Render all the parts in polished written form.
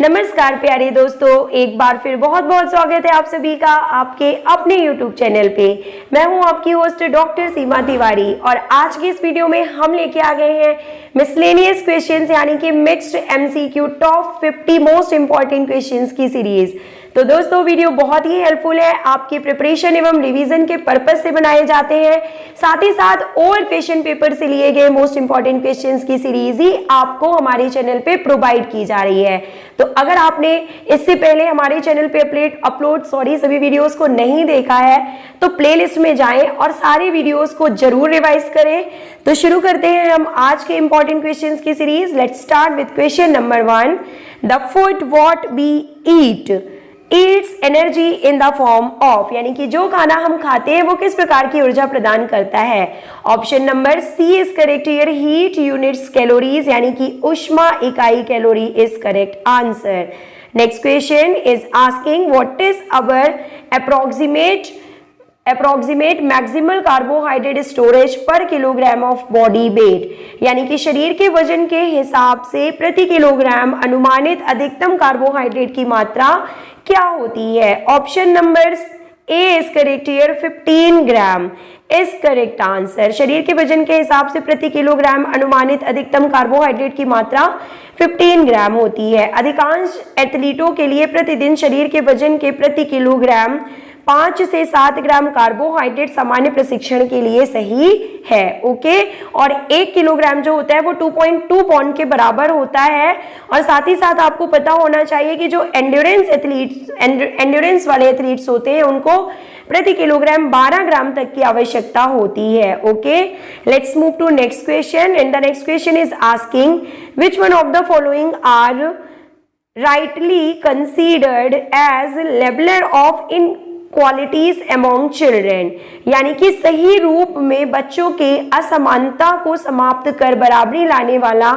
नमस्कार प्यारे दोस्तों, एक बार फिर बहुत बहुत स्वागत है आप सभी का आपके अपने YouTube चैनल पे। मैं हूं आपकी होस्ट डॉक्टर सीमा तिवारी और आज की इस वीडियो में हम लेके आ गए हैं मिसलेनियस क्वेश्चंस यानी कि mixed MCQ top 50 most important questions की सीरीज। तो दोस्तों वीडियो बहुत ही हेल्पफुल है, आपके प्रिपरेशन एवं रिवीजन के पर्पज से बनाए जाते हैं। साथ ही साथ ओल्ड क्वेश्चन पेपर से लिए गए मोस्ट इंपॉर्टेंट क्वेश्चंस की सीरीज ही आपको हमारे चैनल पे प्रोवाइड की जा रही है। तो अगर आपने इससे पहले हमारे चैनल पे अपलोड सभी वीडियोस को नहीं देखा है तो प्लेलिस्ट में जाएं और सारे वीडियोस को जरूर रिवाइज करें। तो शुरू करते हैं हम आज के इंपॉर्टेंट क्वेश्चंस की series. Let's start with question number 1। The food what we eats energy in the form of, यानी कि जो खाना हम खाते हैं वो किस प्रकार की ऊर्जा प्रदान करता है। Option number C is correct here, heat units calories, यानी कि ऊष्मा इकाई calorie is correct answer. Next question is asking what is our approximate maximal carbohydrate storage per kilogram of body weight, यानी कि शरीर के वजन के हिसाब से प्रति किलोग्राम अनुमानित अधिकतम कार्बोहाइड्रेट की मात्रा क्या होती है। Option number A is correct here, 15 gram is correct answer. शरीर के वजन के हिसाब से प्रति किलोग्राम अनुमानित अधिकतम कार्बोहाइड्रेट की मात्रा 15 ग्राम होती है। अधिकांश एथलीटों के लिए प्रतिदिन शरीर के वजन के प्रति किलोग्राम 5 से 7 ग्राम कार्बोहाइड्रेट सामान्य प्रशिक्षण के लिए सही है। ओके, और 1 किलोग्राम जो होता है वो 2.2 पाउंड के बराबर होता है। और साथ ही साथ आपको पता होना चाहिए कि जो एंड्योरेंस वाले एथलीट्स होते हैं उनको प्रति किलोग्राम 12 ग्राम तक की आवश्यकता होती है। Okay, let's move to next question and the next question is asking which one of the following are rightly considered as leveller of inequalities among children, यानी कि सही रूप में बच्चों के असमानता को समाप्त कर बराबरी लाने वाला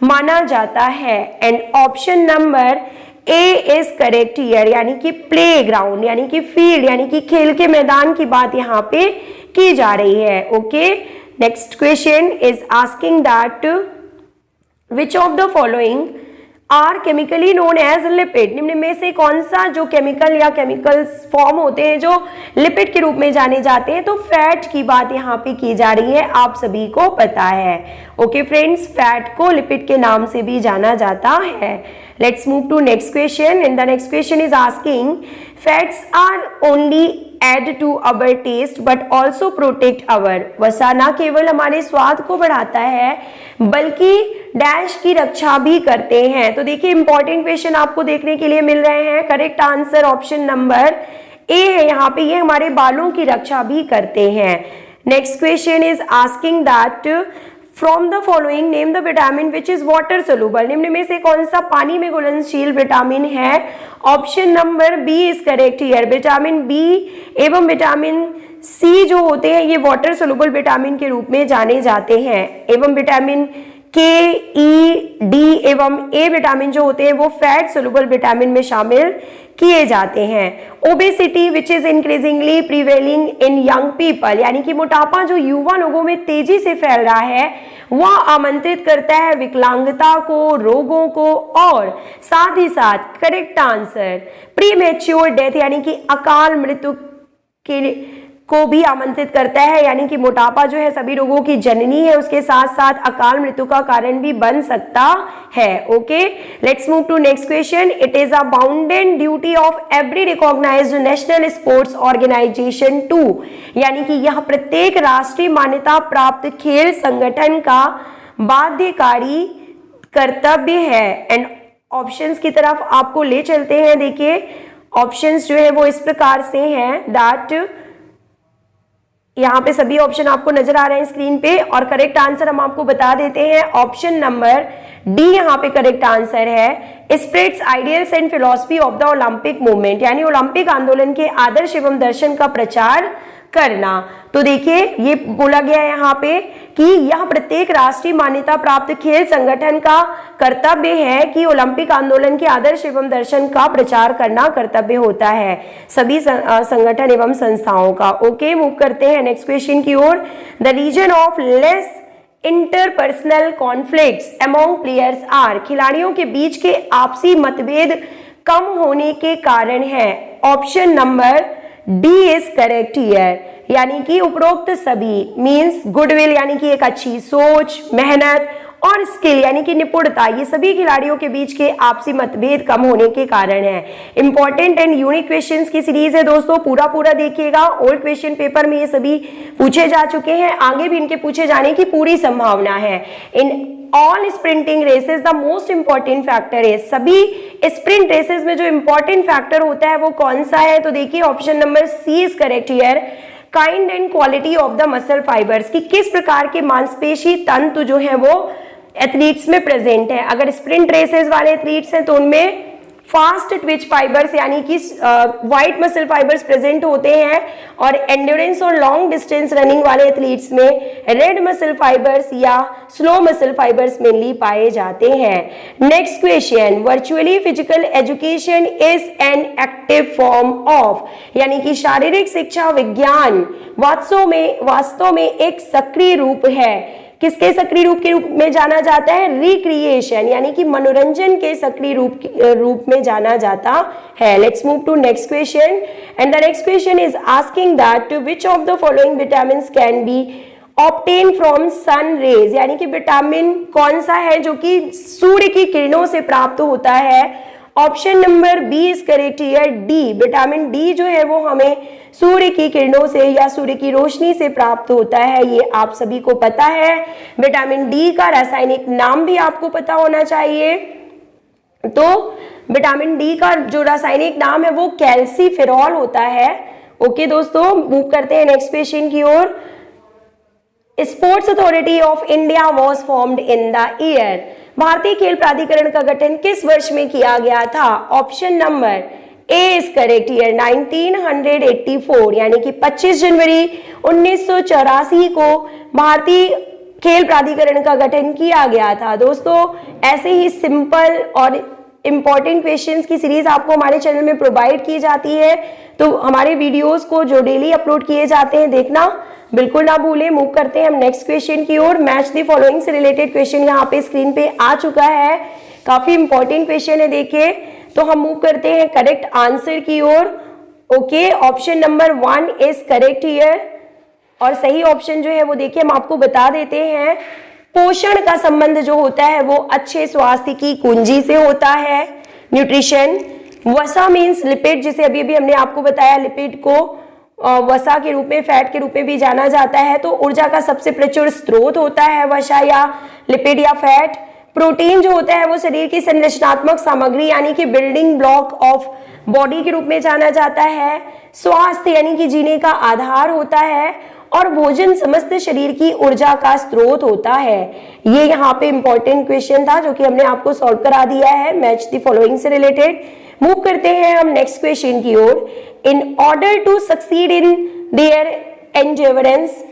माना जाता है। And option number A is correct here, यानी कि प्ले ग्राउंड, यानी कि फील्ड, यानी कि खेल के मैदान की बात यहाँ पे की जा रही है। Okay, next question is asking that which of the following are chemically known as lipid, निम्न में से कौन सा जो केमिकल या केमिकल्स फॉर्म होते हैं जो लिपिड के रूप में जाने जाते हैं। तो फैट की बात यहाँ पे की जा रही है, आप सभी को पता है। ओके फ्रेंड्स, फैट को लिपिड के नाम से भी जाना जाता है। Let's move to next question and the next question is asking fats are only add to our taste but also protect our, वसा न केवल हमारे स्वाद को बढ़ाता है बल्कि डैश की रक्षा भी करते हैं। तो देखिए इंपॉर्टेंट क्वेश्चन आपको देखने के लिए मिल रहे हैं। करेक्ट आंसर ऑप्शन नंबर ए है यहाँ पे, ये हमारे बालों की रक्षा भी करते हैं। Next question is asking that from the following name the vitamin which is water soluble, निम्न में से कौन सा पानी में घुलनशील विटामिन है। Option number B is correct here, vitamin B एवं विटामिन सी जो होते हैं ये वाटर सोल्यूबल विटामिन के रूप में जाने जाते हैं, एवं विटामिन के, ई, डी एवं ए विटामिन जो होते हैं वो फैट सोल्यूबल विटामिन में शामिल किए जाते हैं। Obesity which is increasingly prevailing in young people, यानी कि मोटापा जो युवा लोगों में तेजी से फैल रहा है वह आमंत्रित करता है विकलांगता को, रोगों को और साथ ही साथ करेक्ट आंसर प्रीमेच्योर डेथ, यानी कि अकाल मृत्यु को भी आमंत्रित करता है। यानी कि मोटापा जो है सभी रोगों की जननी है, उसके साथ साथ अकाल मृत्यु का कारण भी बन सकता है। Okay, let's move to next question. It is a bounded duty of every recognised national sports organisation to, यानी कि यह प्रत्येक राष्ट्रीय मान्यता प्राप्त खेल संगठन का बाध्यकारी कर्तव्य है। एंड ऑप्शंस की तरफ आपको ले चलते हैं। देखिए ऑप्शंस जो है वो इस प्रकार से हैं दैट यहाँ पे सभी ऑप्शन आपको नजर आ रहे हैं स्क्रीन पे और करेक्ट आंसर हम आपको बता देते हैं। ऑप्शन नंबर डी यहाँ पे करेक्ट आंसर है, spreads ideals and philosophy of the Olympic movement, यानी ओलंपिक आंदोलन के आदर्श एवं दर्शन का प्रचार करना। तो देखिए ये बोला गया है यहाँ पे कि यह प्रत्येक राष्ट्रीय मान्यता प्राप्त खेल संगठन का कर्तव्य है कि ओलंपिक आंदोलन के आदर्श एवं दर्शन का प्रचार करना कर्तव्य होता है सभी संगठन एवं संस्थाओं का। ओके, मूव करते हैं नेक्स्ट क्वेश्चन की ओर। The reason of less interpersonal conflicts among players are, खिलाड़ियों के बीच के आपसी मतभेद कम होने के कारण है। Option number D is correct here, यानी कि उपरोक्त सभी मींस गुडविल यानी कि एक अच्छी सोच, मेहनत और स्किल यानी कि निपुणता, ये सभी खिलाड़ियों के बीच के आपसी मतभेद कम होने के कारण है। इंपॉर्टेंट एंड यूनिक क्वेश्चंस की सीरीज है दोस्तों, पूरा देखिएगा। ओल्ड क्वेश्चन पेपर में ये सभी पूछे जा चुके हैं, आगे भी इनके पूछे जाने की पूरी संभावना है। In all sprinting races the most important factor है, सभी स्प्रिंट रेसेस में जो इंपॉर्टेंट फैक्टर होता है वो कौन सा है, तो देखिए option number C is correct here, kind and quality of the muscle fibres, कि किस प्रकार के मांसपेशी तंतु जो है वो एथलीट्स में प्रेजेंट है। अगर स्प्रिंट रेसेस वाले एथलीट्स हैं तो उनमें फास्ट ट्विच फाइबर्स यानी कि वाइट मसल फाइबर्स प्रेजेंट होते हैं, और एंड्योरेंस और लॉन्ग डिस्टेंस रनिंग वाले एथलीट्स में रेड मसल फाइबर्स या स्लो मसल फाइबर्स मेनली पाए जाते हैं। Next question, virtually physical education is an active form of, यानी कि शारीरिक शिक्षा विज्ञान वास्तव में एक सक्रिय रूप है। किसके सक्रिय रूप के रूप में जाना जाता है, रिक्रिएशन यानी कि मनोरंजन के सक्रिय रूप में जाना जाता है। Let's move to next question, and the next question is asking that which of the following vitamins can be obtain from sun rays, यानी कि विटामिन कौन सा है जो कि सूर्य की किरणों से प्राप्त होता है। Option number B is correct here, D, vitamin D जो है वो हमें सूर्य की किरणों से या सूर्य की रोशनी से प्राप्त होता है, ये आप सभी को पता है। विटामिन डी का रासायनिक नाम भी आपको पता होना चाहिए, तो विटामिन डी का जो रासायनिक नाम है वो कैल्सीफेरॉल होता है। ओके दोस्तों, मूव करते हैं नेक्स्ट क्वेश्चन की ओर। Sports authority of India was formed in the year, भारतीय खेल प्राधिकरण का गठन किस वर्ष में किया गया था। Option number A is correct here, 1984, यानी कि 25 जनवरी 1984 को भारतीय खेल प्राधिकरण का गठन किया गया था। दोस्तों ऐसे ही सिंपल और इंपॉर्टेंट क्वेश्चंस की सीरीज आपको हमारे चैनल में प्रोवाइड की जाती है, तो हमारे वीडियोस को जो डेली अपलोड किए जाते हैं देखना बिल्कुल ना भूलें। मूव करते हैं हम नेक्स्ट क्वेश्चन की ओर। मैच द फॉलोइंग से रिलेटेड क्वेश्चन यहाँ पे स्क्रीन पे आ चुका है, काफी इंपॉर्टेंट क्वेश्चन है, देखिए। तो हम मूव करते हैं करेक्ट आंसर की ओर। Okay, option number 1 is correct here, और सही ऑप्शन जो है वो देखिए हम आपको बता देते हैं। पोषण का संबंध जो होता है वो अच्छे स्वास्थ्य की कुंजी से होता है। न्यूट्रिशन, वसा मीन्स लिपिड, जिसे अभी अभी हमने आपको बताया, लिपिड को वसा के रूप में, फैट के रूप में भी जाना जाता है। तो ऊर्जा का सबसे प्रचुर स्रोत होता है वसा या लिपिड या फैट। प्रोटीन जो होता है वो शरीर की संरचनात्मक सामग्री यानी कि बिल्डिंग ब्लॉक ऑफ बॉडी के रूप में जाना जाता है। स्वास्थ्य यानी कि जीने का आधार होता है, और भोजन समस्त शरीर की ऊर्जा का स्रोत होता है। ये यहाँ पे इंपॉर्टेंट क्वेश्चन था जो कि हमने आपको सॉल्व करा दिया है मैच द फॉलोइंग से रिलेटेड। मूव करते हैं हम नेक्स्ट क्वेश्चन की ओर। In order to succeed in their endurance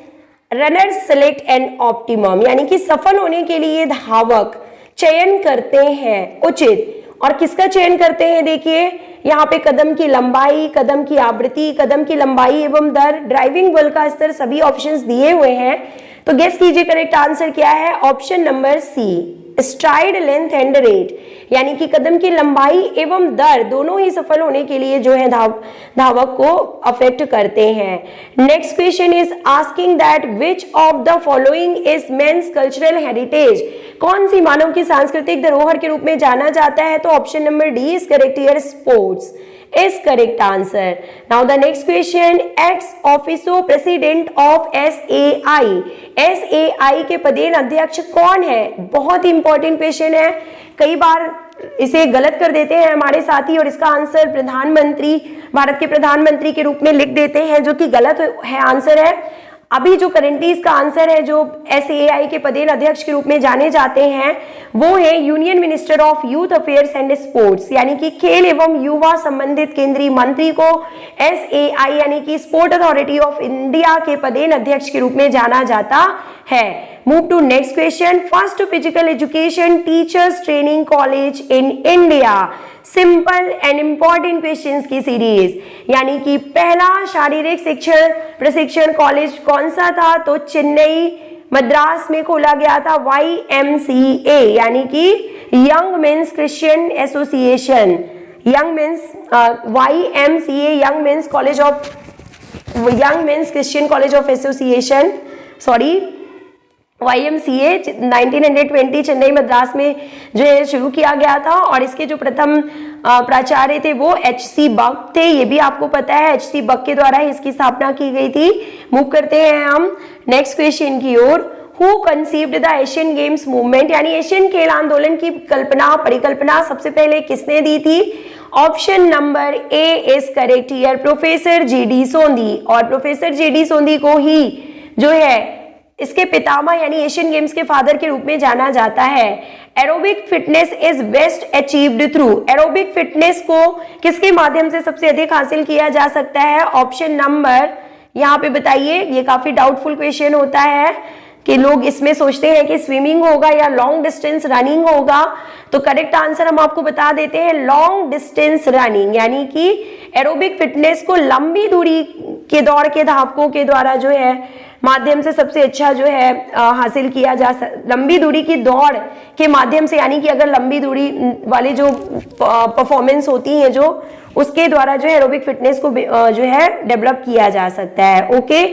runners select an optimum, यानी कि सफल होने के लिए धावक चयन करते हैं उचित, और किसका चयन करते हैं, देखिए यहाँ पे कदम की लंबाई, कदम की आवृत्ति, कदम की लंबाई एवं दर, ड्राइविंग बल का स्तर, सभी ऑप्शंस दिए हुए हैं। तो गेस कीजिए करेक्ट आंसर क्या है। Option number C, stride length and rate, यानी कि कदम की लंबाई एवं दर दोनों ही सफल होने के लिए जो है धावक को अफेक्ट करते हैं। Next question is asking that which of the following is man's cultural heritage, कौन सी मानव की सांस्कृतिक धरोहर के रूप में जाना जाता है। तो option number D is correct here, sports is correct answer. Now the next question, ex officio president of SAI, SAI के पदेन अध्यक्ष कौन है। बहुत ही इंपॉर्टेंट क्वेश्चन है, कई बार इसे गलत कर देते हैं हमारे साथी और इसका आंसर प्रधानमंत्री, भारत के प्रधानमंत्री के रूप में लिख देते हैं, जो कि गलत है, आंसर है अभी जो करेंटली इसका आंसर है, जो SAI के पदेन अध्यक्ष के रूप में जाने जाते हैं वो है union minister of youth affairs and sports, यानी कि खेल एवं युवा संबंधित केंद्रीय मंत्री को SAI यानी कि स्पोर्ट अथॉरिटी ऑफ इंडिया के पदेन अध्यक्ष के रूप में जाना जाता है। Move to next question, first physical education teachers training college in India, simple and important questions की सीरीज, यानी कि पहला शारीरिक शिक्षण प्रशिक्षण कॉलेज कौन सा था। तो चेन्नई मद्रास में खोला गया था? YMCA यानी कि young mains Christian association, young mains YMCA young mains college of young mains Christian college of association, sorry YMCA 1920 Chennai Madras में जो है शुरू किया गया था और इसके जो प्रथम प्राचार्य थे वो HC बक थे। ये भी आपको पता है, HC बक के द्वारा इसकी स्थापना की गई थी। मूव करते हैं हम नेक्स्ट क्वेश्चन की ओर। Who conceived the Asian games movement, यानी एशियन खेल आंदोलन की परिकल्पना सबसे पहले किसने दी थी? Option number A is correct here, professor GD Sondhi. और प्रोफेसर GD सोंधी को ही जो है इसके पितामह यानी एशियन गेम्स के फादर के रूप में जाना जाता है। Aerobic fitness is best achieved through, aerobic fitness को किसके माध्यम से सबसे अधिक हासिल किया जा सकता है? ऑप्शन नंबर यहाँ पे बताइए, ये काफी डाउटफुल क्वेश्चन होता है कि लोग इसमें सोचते हैं कि स्विमिंग होगा या लॉन्ग डिस्टेंस रनिंग होगा, तो करेक्ट आंसर हम आपको बता देते हैं लॉन्ग डिस्टेंस रनिंग, यानी कि एरोबिक फिटनेस को लंबी दूरी के दौड़ के धावकों के द्वारा जो है माध्यम से सबसे अच्छा जो है हासिल किया जा लंबी दूरी की दौड़ के माध्यम से, यानी कि अगर लंबी दूरी वाली जो परफॉर्मेंस होती है जो उसके द्वारा जो है एरोबिक फिटनेस को जो है डेवलप किया जा सकता है। Okay,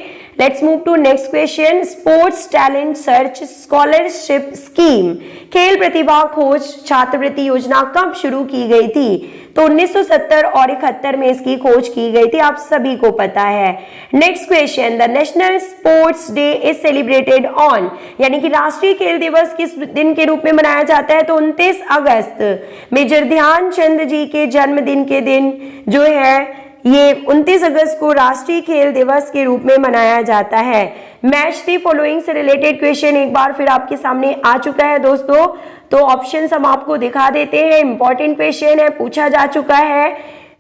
let's move to next question. Sports talent search scholarship scheme, खेल प्रतिभा खोज छात्रवृत्ति योजना कब शुरू की गई थी? तो 1970 और 71 में इसकी खोज की गई थी, आप सभी को पता है। Next question, the national sports day is celebrated on, यानी कि राष्ट्रीय खेल दिवस किस दिन के रूप में मनाया जाता है? तो 29 अगस्त मेजर ध्यानचंद जी के जन्मदिन के दिन जो है ये 29 अगस्त को राष्ट्रीय खेल दिवस के रूप में मनाया जाता है। मैच द फॉलोइंग से रिलेटेड क्वेश्चन एक बार फिर आपके सामने आ चुका है दोस्तों, तो ऑप्शंस हम आपको दिखा देते हैं। इंपॉर्टेंट क्वेश्चन है, पूछा जा चुका है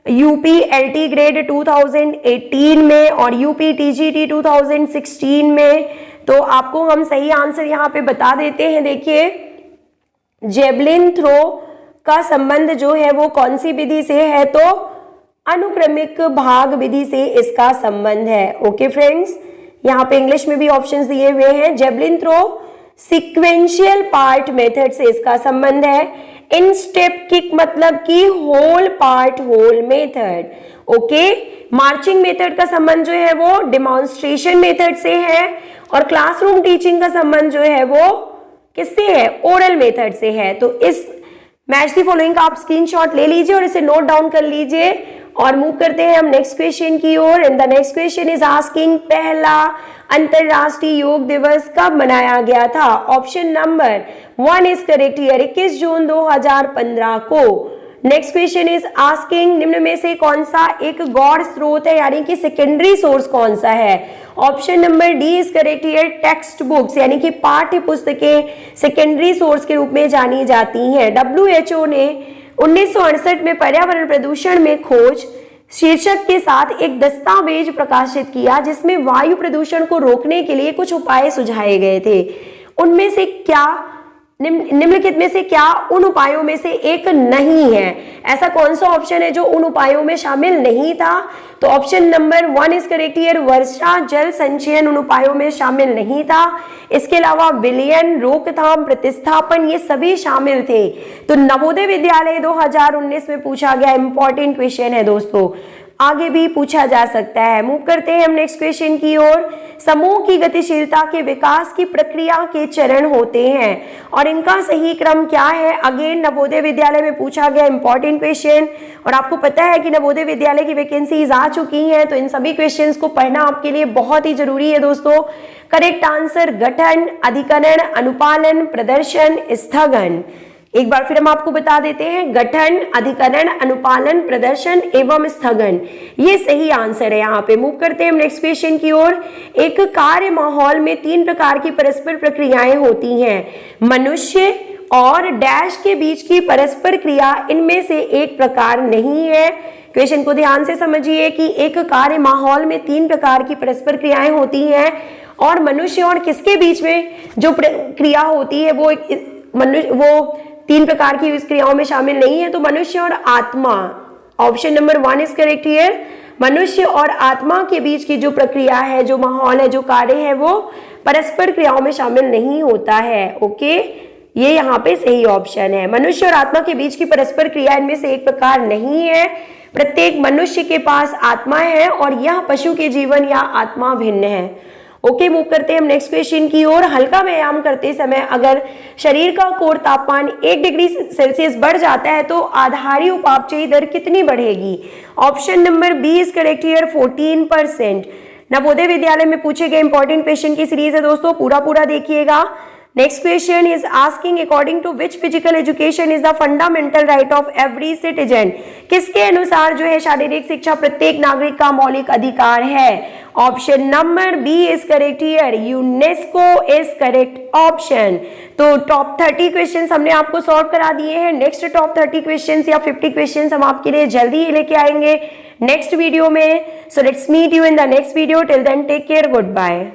यूपी LT ग्रेड 2018 में और यूपी TGT 2016 में, तो आपको हम सही आंसर यहाँ पे बता देते हैं। देखिए, जेवलिन थ्रो का संबंध जो है वो कौन सी विधि से है? तो अनुक्रमिक भाग विधि से इसका संबंध है। ओके फ्रेंड्स, यहाँ पे इंग्लिश में भी ऑप्शंस दिए हुए हैं। Javelin throw sequential part method से इसका संबंध है। इन स्टेप किक मतलब कि whole part whole method. Okay, marching method का संबंध जो है वो डेमोन्स्ट्रेशन मेथड से है और क्लासरूम टीचिंग का संबंध जो है वो किससे है? ओरल मेथड से है। तो इस मैच द फॉलोइंग का आप स्क्रीनशॉट ले लीजिए और इसे नोट डाउन कर लीजिए और मूव करते हैं हम नेक्स्ट क्वेश्चन की ओर। And the next question is asking, पहला अंतरराष्ट्रीय योग दिवस कब मनाया गया था? Option number 1 is correct here, 21 जून 2015 को। नेक्स्ट क्वेश्चन इज आस्किंग, निम्न में से कौन सा एक गौड़ स्रोत है, यानी कि सेकेंडरी सोर्स कौन सा है? Option number D is correct here, text books, यानी कि पाठ्य पुस्तकें सेकेंडरी सोर्स के रूप में जानी जाती हैं। WHO ने 1968 में पर्यावरण प्रदूषण में खोज शीर्षक के साथ एक दस्तावेज प्रकाशित किया जिसमें वायु प्रदूषण को रोकने के लिए कुछ उपाय सुझाए गए थे। उनमें से क्या निम्नलिखित में से क्या उन उपायों में से एक नहीं है? ऐसा कौन सा ऑप्शन है जो उन उपायों में शामिल नहीं था? तो option number 1 is correct here, वर्षा जल संचयन उन उपायों में शामिल नहीं था। इसके अलावा विलयन, रोकथाम, प्रतिस्थापन ये सभी शामिल थे। तो नवोदय विद्यालय 2019 में पूछा गया इंपॉर्टेंट क्वेश्चन है दोस्तों, आगे भी पूछा जा सकता है। मूव करते हैं हम नेक्स्ट क्वेश्चन की ओर। समूह की गतिशीलता के विकास की प्रक्रिया के चरण होते हैं और इनका सही क्रम क्या है? अगेन नवोदय विद्यालय में पूछा गया इंपॉर्टेंट क्वेश्चन और आपको पता है कि नवोदय विद्यालय की वैकेंसीज आ चुकी हैं, तो इन सभी क्वेश्चंस को पढ़ना आपके लिए बहुत ही जरूरी है दोस्तों। करेक्ट आंसर गठन, अधिकरण, अनुपालन, प्रदर्शन, स्थगन। एक बार फिर हम आपको बता देते हैं, गठन, अधिकरण, अनुपालन, प्रदर्शन एवं स्थगन, ये सही आंसर है। यहाँ पे मूव करते हैं हम नेक्स्ट क्वेश्चन की ओर। एक कार्य माहौल में 3 प्रकार की परस्पर प्रक्रियाएं होती हैं, मनुष्य और डैश के बीच की परस्पर क्रिया इनमें से एक प्रकार नहीं है। क्वेश्चन को ध्यान से समझिए कि एक कार्य माहौल में 3 प्रकार की परस्पर क्रियाएं होती हैं और मनुष्य और किसके बीच में जो क्रिया होती है वो मनुष्य वो 3 प्रकार की क्रियाओं में शामिल नहीं है। तो मनुष्य और आत्मा, option number 1 is correct here. मनुष्य और आत्मा के बीच की जो प्रक्रिया है, जो माहौल है, जो कार्य है, वो परस्पर क्रियाओं में शामिल नहीं होता है। ओके, ये यहाँ पे सही ऑप्शन है। मनुष्य और आत्मा के बीच की परस्पर क्रिया इनमें से एक प्रकार नहीं है। प्रत्येक मनुष्य के पास आत्मा है और यह पशु के जीवन या आत्मा भिन्न है। ओके, मूव करते हैं हम नेक्स्ट क्वेश्चन की ओर। हल्का व्यायाम करते समय अगर शरीर का कोर तापमान 1 डिग्री सेल्सियस बढ़ जाता है तो आधारी उपापचयी दर कितनी बढ़ेगी? Option number B is correct here, 14%। Navodaya Vidyalaya में पूछे गए इंपॉर्टेंट क्वेश्चन की सीरीज है दोस्तों, पूरा देखिएगा। Next question is asking according to which physical education is the fundamental right of every citizen. किसके अनुसार जो है शारीरिक शिक्षा प्रत्येक नागरिक का मौलिक अधिकार है? Option number B is correct here, UNESCO is correct option. तो टॉप 30 क्वेश्चंस हमने आपको सॉल्व करा दिए हैं। नेक्स्ट टॉप 30 क्वेश्चंस या 50 क्वेश्चंस हम आपके लिए जल्दी ही लेके आएंगे नेक्स्ट वीडियो में। So let's meet you in the next video. Till then take care, good bye.